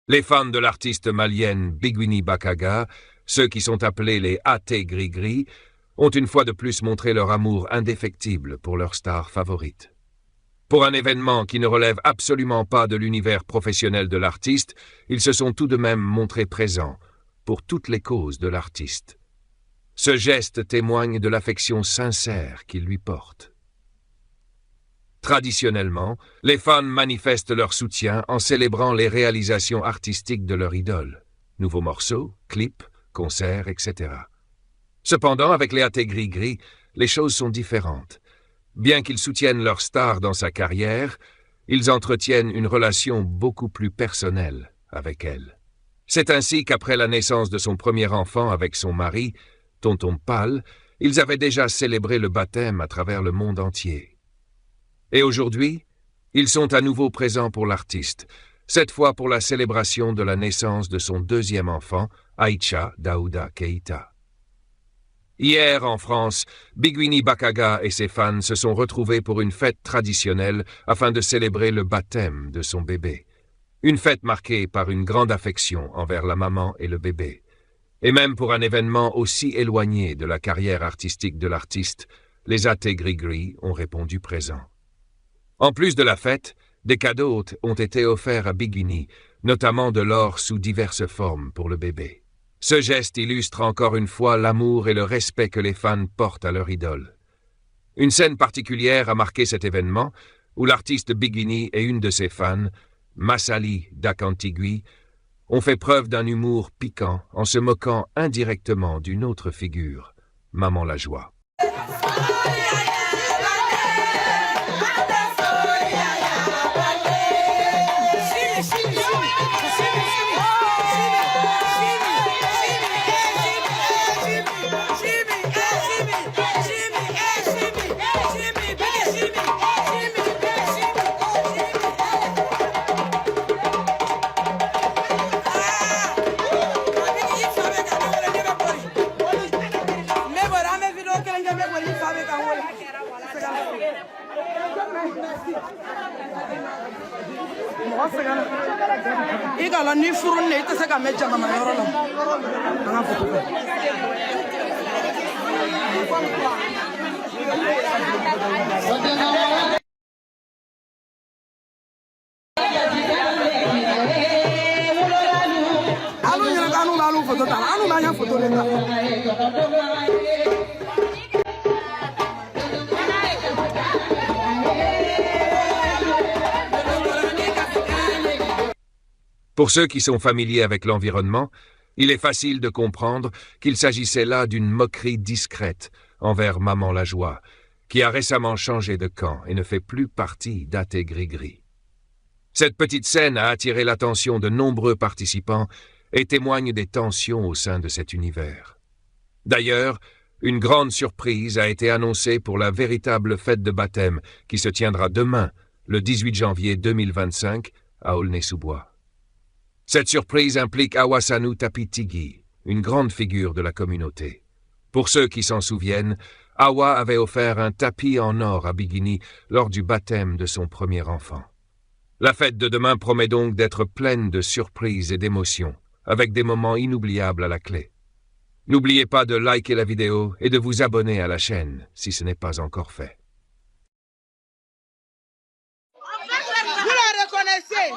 Les fans de l'artiste malienne Biguini Bakaga, ceux qui sont appelés les athées gris-gris, ont une fois de plus montré leur amour indéfectible pour leur star favorite. Pour un événement qui ne relève absolument pas de l'univers professionnel de l'artiste, ils se sont tout de même montrés présents pour toutes les causes de l'artiste. Ce geste témoigne de l'affection sincère qu'ils lui portent. Traditionnellement, les fans manifestent leur soutien en célébrant les réalisations artistiques de leur idole. Nouveaux morceaux, clips, concerts, etc. Cependant, avec les athées gris-gris, les choses sont différentes. Bien qu'ils soutiennent leur star dans sa carrière, ils entretiennent une relation beaucoup plus personnelle avec elle. C'est ainsi qu'après la naissance de son premier enfant avec son mari, Tonton Pal, ils avaient déjà célébré le baptême à travers le monde entier. Et aujourd'hui, ils sont à nouveau présents pour l'artiste, cette fois pour la célébration de la naissance de son deuxième enfant, Aïcha Daouda Keïta. Hier, en France, Biguini Bakaga et ses fans se sont retrouvés pour une fête traditionnelle afin de célébrer le baptême de son bébé. Une fête marquée par une grande affection envers la maman et le bébé. Et même pour un événement aussi éloigné de la carrière artistique de l'artiste, les athées gris-gris ont répondu présent. En plus de la fête, des cadeaux ont été offerts à Biguini, notamment de l'or sous diverses formes pour le bébé. Ce geste illustre encore une fois l'amour et le respect que les fans portent à leur idole. Une scène particulière a marqué cet événement, où l'artiste Biguini et une de ses fans, Massali Dakantigui, ont fait preuve d'un humour piquant en se moquant indirectement d'une autre figure, Maman la Joie. Pour ceux qui sont familiers avec l'environnement, il est facile de comprendre qu'il s'agissait là d'une moquerie discrète envers Maman la Joie, qui a récemment changé de camp et ne fait plus partie d'Athées Gris-Gris. Cette petite scène a attiré l'attention de nombreux participants et témoigne des tensions au sein de cet univers. D'ailleurs, une grande surprise a été annoncée pour la véritable fête de baptême qui se tiendra demain, le 18 janvier 2025, à Aulnay-sous-Bois. Cette surprise implique Awasanu Tapitigi, une grande figure de la communauté. Pour ceux qui s'en souviennent, Awa avait offert un tapis en or à Biguini lors du baptême de son premier enfant. La fête de demain promet donc d'être pleine de surprises et d'émotions, avec des moments inoubliables à la clé. N'oubliez pas de liker la vidéo et de vous abonner à la chaîne si ce n'est pas encore fait. Vous la reconnaissez?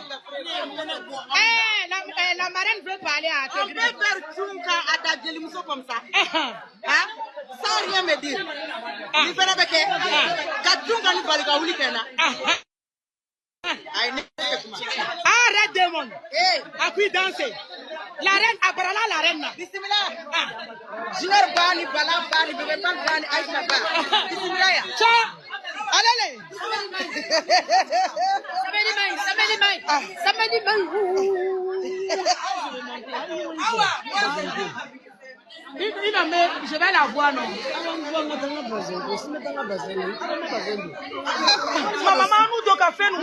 La marraine veut parler à Athées Gris. On peut faire Tchunka à ta Djelimuso comme ça. Hein? Sans rien me dire. Il fait avec elle. Tchunka nous parle de Kena. Arrête démon. À qui danser? La reine, Abrala la reine. Bismillah. Junior Bani, Bala Bani, Bébé Bani, Aïcha Bani. Bismillah. Ciao. Allez. Je vais la voir, non? Ma maman nous doit faire nous.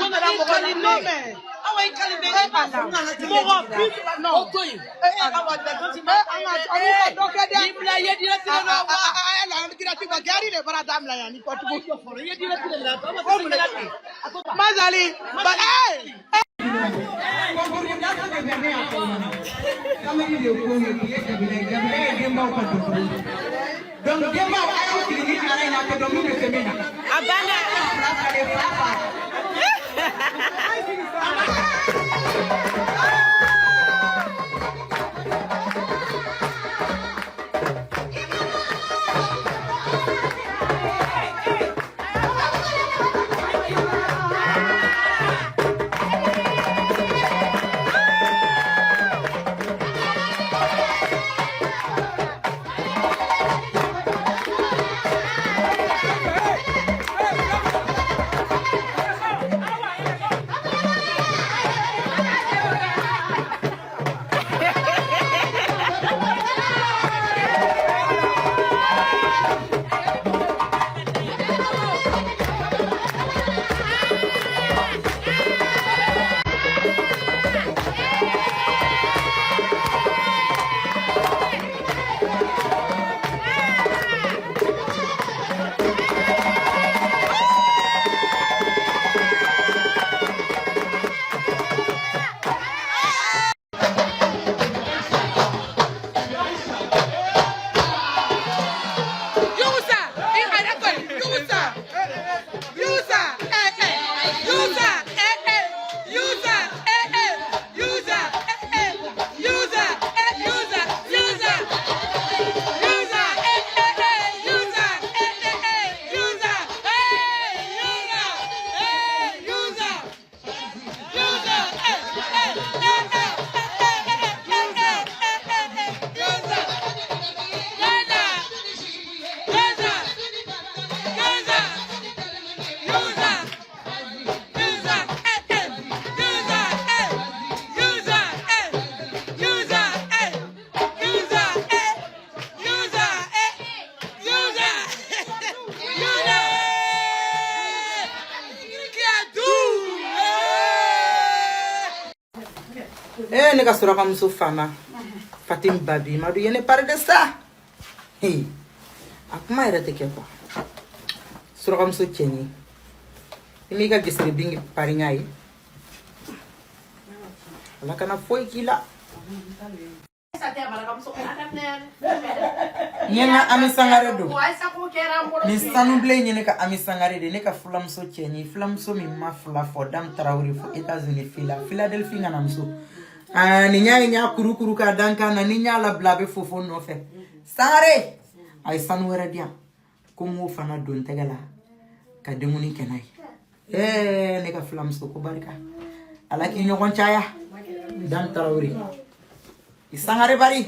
Ne ka sura comme fama Fatim Babi madu yene parle de ça hey akuma era te kepa sura comme so tieni ni ka gisere bingi pari ngai la kana foi kila Nyena ami sangare do ni sanu ble nyene ka ami sangare de ne ka fulam so tieni fulam so mi ma fula fo dam Traoré fo États-Unis Philadelphie ngana mso ni nya kuru ka danka na ni nya la blabe fofo no fe sare ay sanu wera dia ko mo fana don tegala ka demuni kenai ne ka fulam so ko barka ala ki nyogon chaya dam Traoré isangare bari